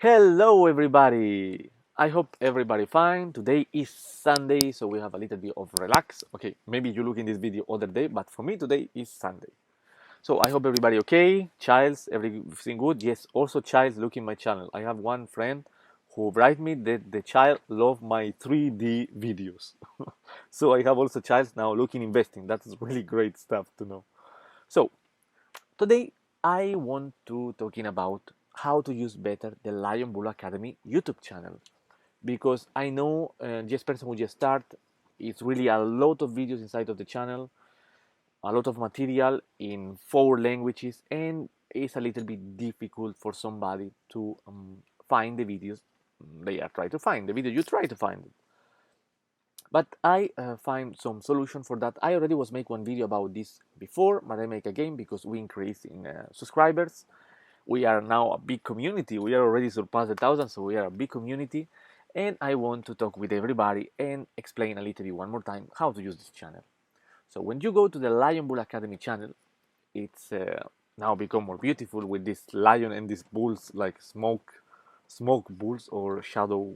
Hello everybody! I hope everybody fine. Today is Sunday, so we have a little bit of relax. Okay, maybe you look in this video other day, but for me today is Sunday. So I hope everybody okay. Childs, everything good? Yes, also Childs looking my channel. I have one friend who write me that the child love my 3D videos. So I have also Childs now looking investing. That's really great stuff to know. So today, I want to talking about how to use better the Lion Bull Academy YouTube channel because I know just person who just start, it's really a lot of videos inside of the channel, a lot of material in 4 languages, and it's a little bit difficult for somebody to find the videos they are trying to find, the video you try to find. But I find some solution for that. I already was make one video about this before, but I make again because we increase in subscribers. We are now a big community. We are already surpassed 1,000, so we are a big community. And I want to talk with everybody and explain a little bit one more time how to use this channel. So when you go to the Lion Bull Academy channel, it's now become more beautiful with this lion and these bulls like smoke bulls or shadow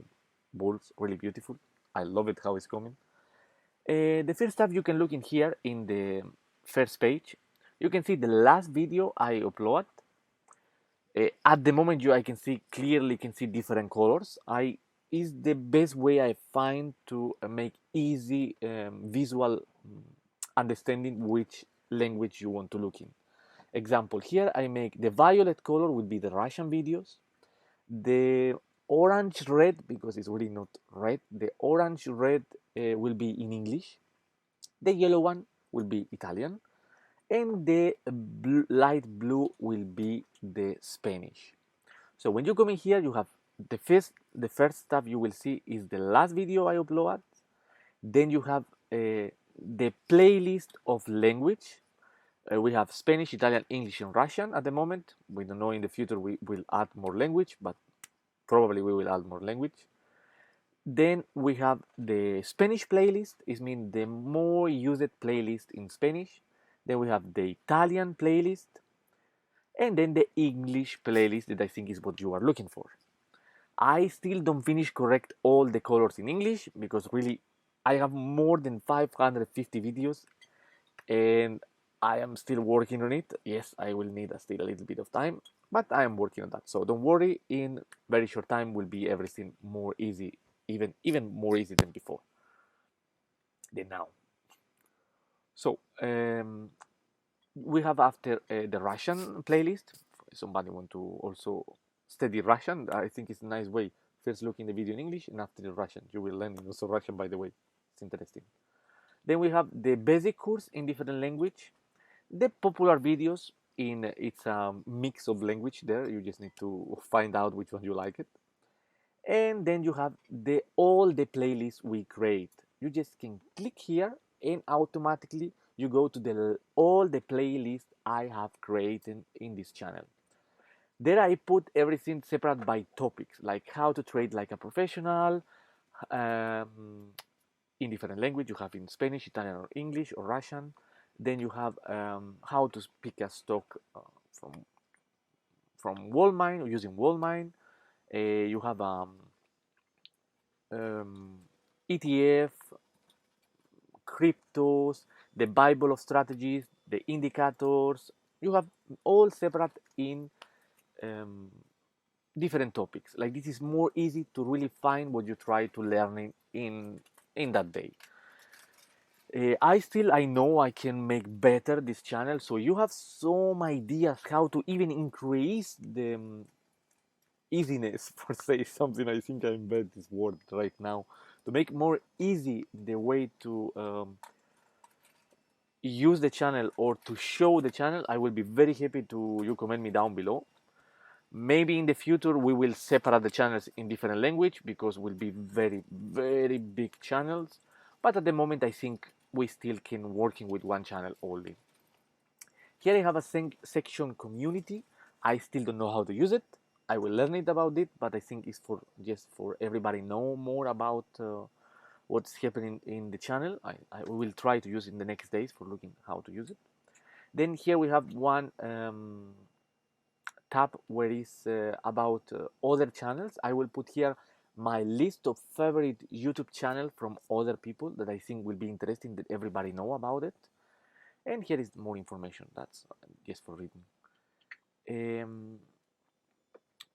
bulls, really beautiful. I love it how it's coming. The first stuff you can look in here in the first page, you can see the last video I upload. At the moment, I can see clearly can see different colors. I is the best way I find to make easy visual understanding which language you want to look in. Example, here I make the violet color will be the Russian videos, the orange red, because it's really not red, the orange red will be in English, the yellow one will be Italian, and the light blue will be the Spanish. So when you come in here, you have the first stuff you will see is the last video I upload. Then you have the playlist of language. We have Spanish, Italian, English, and Russian at the moment. We don't know in the future we will add more language, but probably we will add more language. Then we have the Spanish playlist, it means the more used playlist in Spanish. Then we have the Italian playlist, and then the English playlist that I think is what you are looking for. I still don't finish correct all the colors in English because really I have more than 550 videos and I am still working on it. Yes, I will need still a little bit of time, but I am working on that. So don't worry, in very short time will be everything more easy, even more easy than before, than now. So we have after the Russian playlist. If somebody want to also study Russian, I think it's a nice way. First look in the video in English and after the Russian. You will learn also Russian, by the way. It's interesting. Then we have the basic course in different language. The popular videos in it's a mix of language there. You just need to find out which one you like it. And then you have all the playlists we create. You just can click here and automatically you go to all the playlists I have created in this channel. There I put everything separate by topics, like how to trade like a professional, in different language. You have in Spanish, Italian, or English, or Russian. Then you have how to pick a stock from Wallmine or using Wallmine. You have ETF, cryptos, the Bible of strategies, the indicators. You have all separate in different topics. Like this is more easy to really find what you try to learn in that day. I know I can make better this channel, so you have some ideas how to even increase the easiness for say something. I think I invent this word right now to make more easy the way to use the channel or to show the channel. I will be very happy to you comment me down below. Maybe in the future we will separate the channels in different language because will be very big channels, but at the moment I think we still can working with one channel only. Here I have a section community. I still don't know how to use it. I will learn it about it, but I think it's for just for everybody know more about what's happening in the channel. I will try to use it in the next days for looking how to use it. Then here we have one tab where is about other channels. I will put here my list of favorite YouTube channel from other people that I think will be interesting, that everybody know about it. And here is more information. That's just for reading.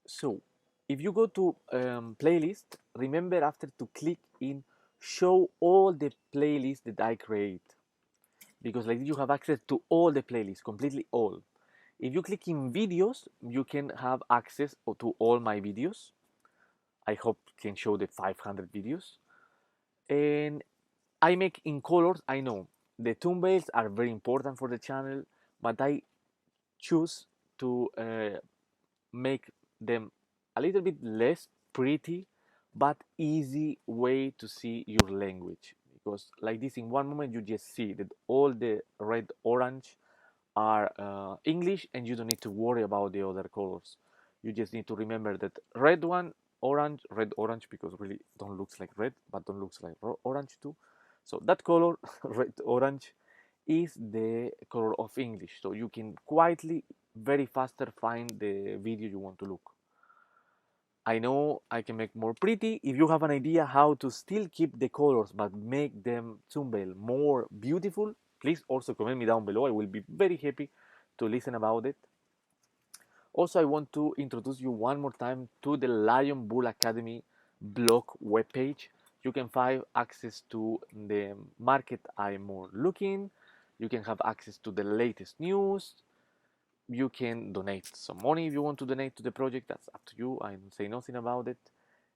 So if you go to playlist, remember after to click in show all the playlists that I create, because like you have access to all the playlists, completely all. If you click in videos, you can have access to all my videos. I hope can show the 500 videos. And I make in colors. I know the thumbnails are very important for the channel, but I choose to make them a little bit less pretty, but easy way to see your language. Because like this, in one moment you just see that all the red, orange are English, and you don't need to worry about the other colors. You just need to remember that red one, orange, red, orange, because really don't looks like red, but don't looks like orange too. So that color, red, orange, is the color of English. So you can quietly, very faster find the video you want to look. I know I can make more pretty. If you have an idea how to still keep the colors but make them thumbnail more beautiful, please also comment me down below. I will be very happy to listen about it. Also, I want to introduce you one more time to the Lion Bull Academy blog webpage. You can find access to the market I'm more looking. You can have access to the latest news. You can donate some money if you want to donate to the project. That's up to you. I don't say nothing about it.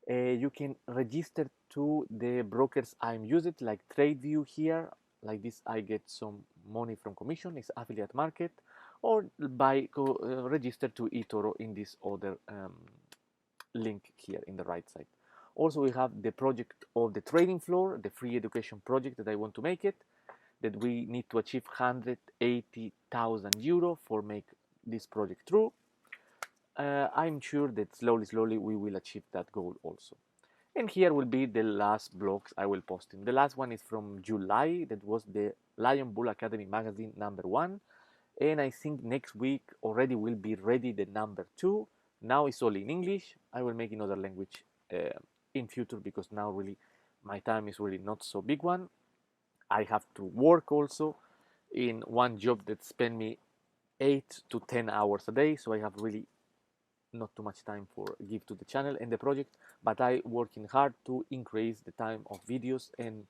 You can register to the brokers I'm using, like Tradeview here. Like this, I get some money from commission. It's affiliate market, or by register to Etoro in this other link here in the right side. Also, we have the project of the trading floor, the free education project that I want to make it, that we need to achieve 180,000 euro for make this project through. I'm sure that slowly we will achieve that goal also. And here will be the last blogs I will post in. The last one is from July. That was the Lion Bull Academy magazine #1. And I think next week already will be ready the #2. Now it's only in English. I will make in other language in future, because now really my time is really not so big one. I have to work also in one job that spend me 8 to 10 hours a day. So I have really not too much time for give to the channel and the project, but I working hard to increase the time of videos and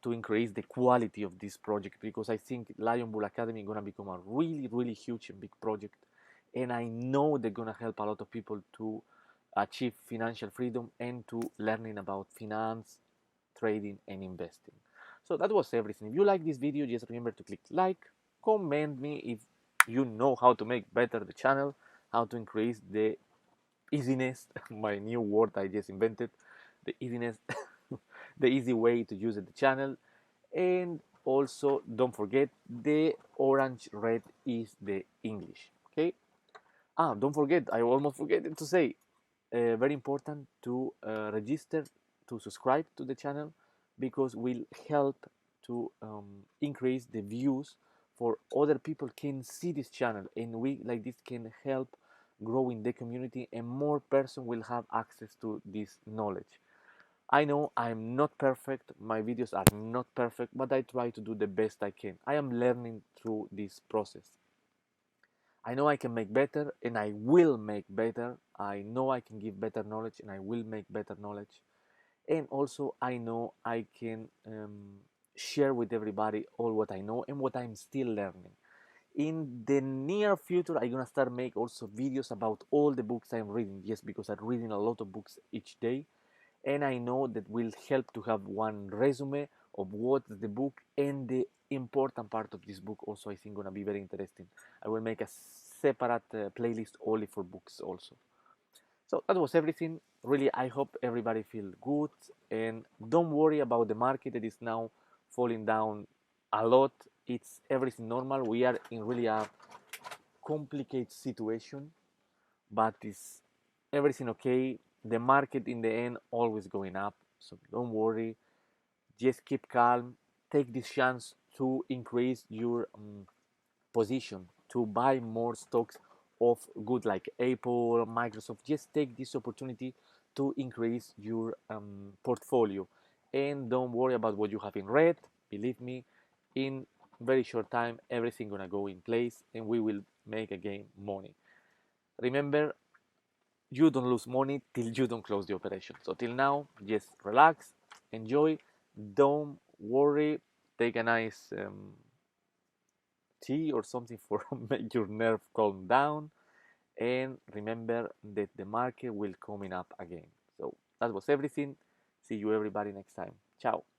to increase the quality of this project, because I think Lion Bull Academy gonna become a really huge and big project, and I know they're gonna help a lot of people to achieve financial freedom and to learning about finance, trading and investing. So that was everything. If you like this video, just remember to click like, comment me if you know how to make better the channel, how to increase the easiness, my new word I just invented, the easiness, the easy way to use the channel. And also don't forget the orange red is the English. Okay. Don't forget, I almost forget to say, very important to register to subscribe to the channel, because will help to increase the views for other people can see this channel, and we like this can help growing the community, and more person will have access to this knowledge. I know I'm not perfect, my videos are not perfect, but I try to do the best I can. I am learning through this process. I know I can make better, and I will make better. I know I can give better knowledge, and I will make better knowledge. And also I know I can share with everybody all what I know and what I'm still learning. In the near future, I'm gonna start make also videos about all the books I'm reading. Yes, because I'm reading a lot of books each day, and I know that will help to have one resume of what the book and the important part of this book. Also, I think gonna be very interesting. I will make a separate playlist only for books also. So that was everything. Really, I hope everybody feel good, and don't worry about the market that is now falling down a lot. It's everything normal. We are in really a complicated situation, but it's everything okay. The market in the end always going up, so don't worry. Just keep calm. Take this chance to increase your position, to buy more stocks of good like Apple, Microsoft, just take this opportunity to increase your portfolio, and don't worry about what you have in red. Believe me, in very short time everything gonna go in place and we will make again money. Remember, you don't lose money till you don't close the operation. So till now, just relax, enjoy, don't worry, take a nice tea or something for make your nerve calm down, and remember that the market will coming up again. So that was everything. See you everybody next time. Ciao.